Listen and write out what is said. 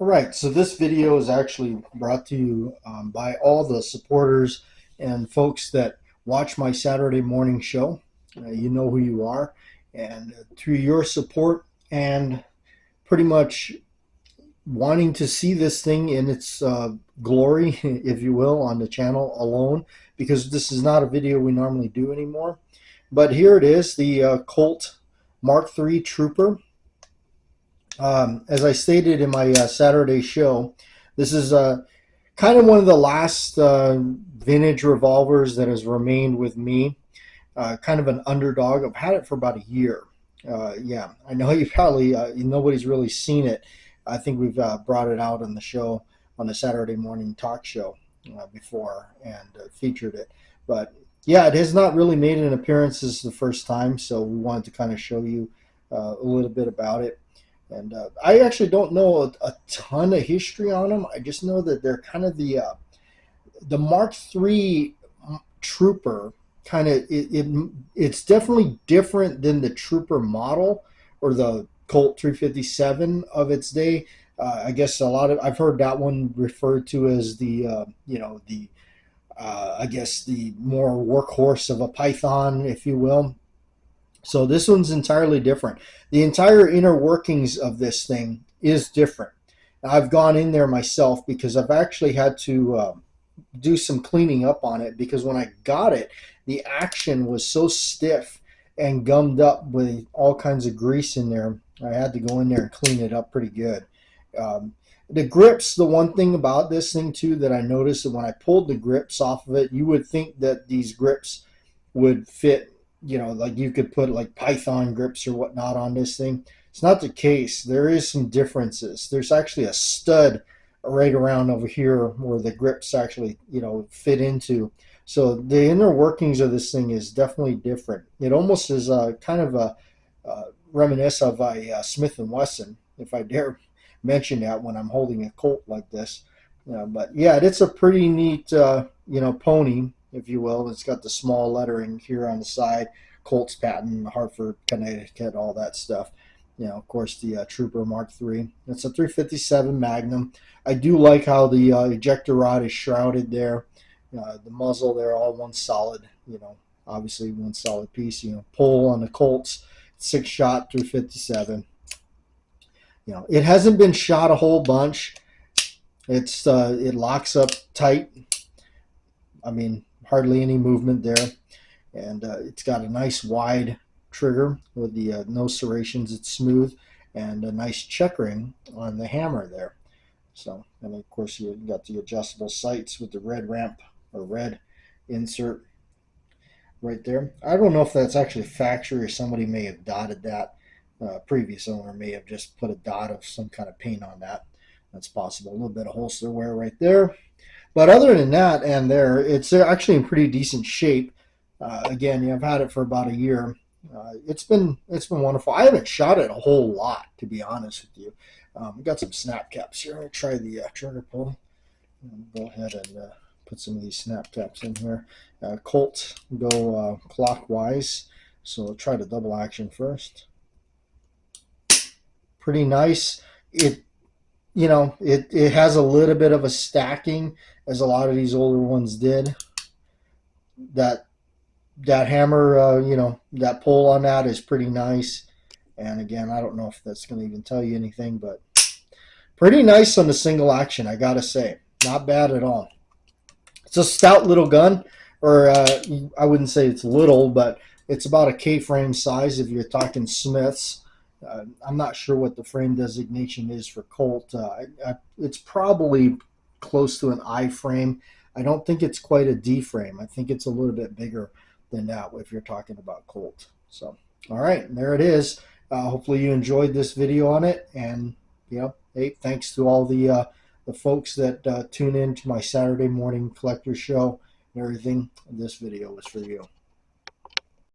All right, so this video is actually brought to you by all the supporters and folks that watch my Saturday morning show. You know who you are, and through your support and pretty much wanting to see this thing in its glory, if you will, on the channel alone, because this is not a video we normally do anymore. But here it is, the Colt Mark III Trooper. As I stated in my Saturday show, this is kind of one of the last vintage revolvers that has remained with me. Kind of an underdog. I've had it for about a year. Yeah, I know you probably nobody's really seen it. I think we've brought it out on the show, on the Saturday morning talk show before, and featured it. But yeah, it has not really made an appearance. This is the first time, so we wanted to kind of show you a little bit about it. And I actually don't know a ton of history on them. I just know that they're kind of the Mark III Trooper. Kind of it's definitely different than the Trooper model or the Colt 357 of its day. I guess I've heard that one referred to as the I guess the more workhorse of a Python, if you will. So this one's entirely different. The entire inner workings of this thing is different. I've gone in there myself because I've actually had to do some cleaning up on it, because when I got it, the action was so stiff and gummed up with all kinds of grease in there. I had to go in there and clean it up pretty good. The grips, the one thing about this thing too that I noticed, that when I pulled the grips off of it, you would think that these grips would fit, like you could put like Python grips or whatnot on this thing. It's not the case. There is some differences. There's actually a stud right around over here where the grips actually, fit into. So the inner workings of this thing is definitely different. It almost is kind of a reminisce of a Smith & Wesson, if I dare mention that when I'm holding a Colt like this. But yeah, it's a pretty neat, pony, if you will. It's got the small lettering here on the side, Colt's patent, Hartford, Connecticut, all that stuff. Of course, the Trooper Mark III. It's a 357 Magnum. I do like how the ejector rod is shrouded there. The muzzle there, all one solid, obviously one solid piece. Pull on the Colts, 6-shot 357. It hasn't been shot a whole bunch. It locks up tight. I mean, hardly any movement there, and it's got a nice wide trigger with the no serrations. It's smooth, and a nice checkering on the hammer there. So, and of course you got the adjustable sights with the red ramp or red insert right there. I don't know if that's actually factory or somebody may have dotted that. Previous owner may have just put a dot of some kind of paint on that. That's possible. A little bit of holster wear right there. But other than that, and there, it's actually in pretty decent shape. Again, I've had it for about a year. It's been wonderful. I haven't shot it a whole lot, to be honest with you. Got some snap caps here. I'll try the trigger pull. Go ahead and put some of these snap caps in here. Colt go clockwise, so I'll try the double action first. Pretty nice. It has a little bit of a stacking, as a lot of these older ones did. That hammer, that pull on that is pretty nice. And again, I don't know if that's going to even tell you anything, but pretty nice on the single action, I gotta say. Not bad at all. It's a stout little gun, or I wouldn't say it's little, but it's about a K-frame size if you're talking Smiths. I'm not sure what the frame designation is for Colt. It's probably close to an I frame. I don't think it's quite a D frame. I think it's a little bit bigger than that if you're talking about Colt. So, all right, there it is. Hopefully you enjoyed this video on it, and hey, thanks to all the folks that tune in to my Saturday morning collector show and everything. This video was for you.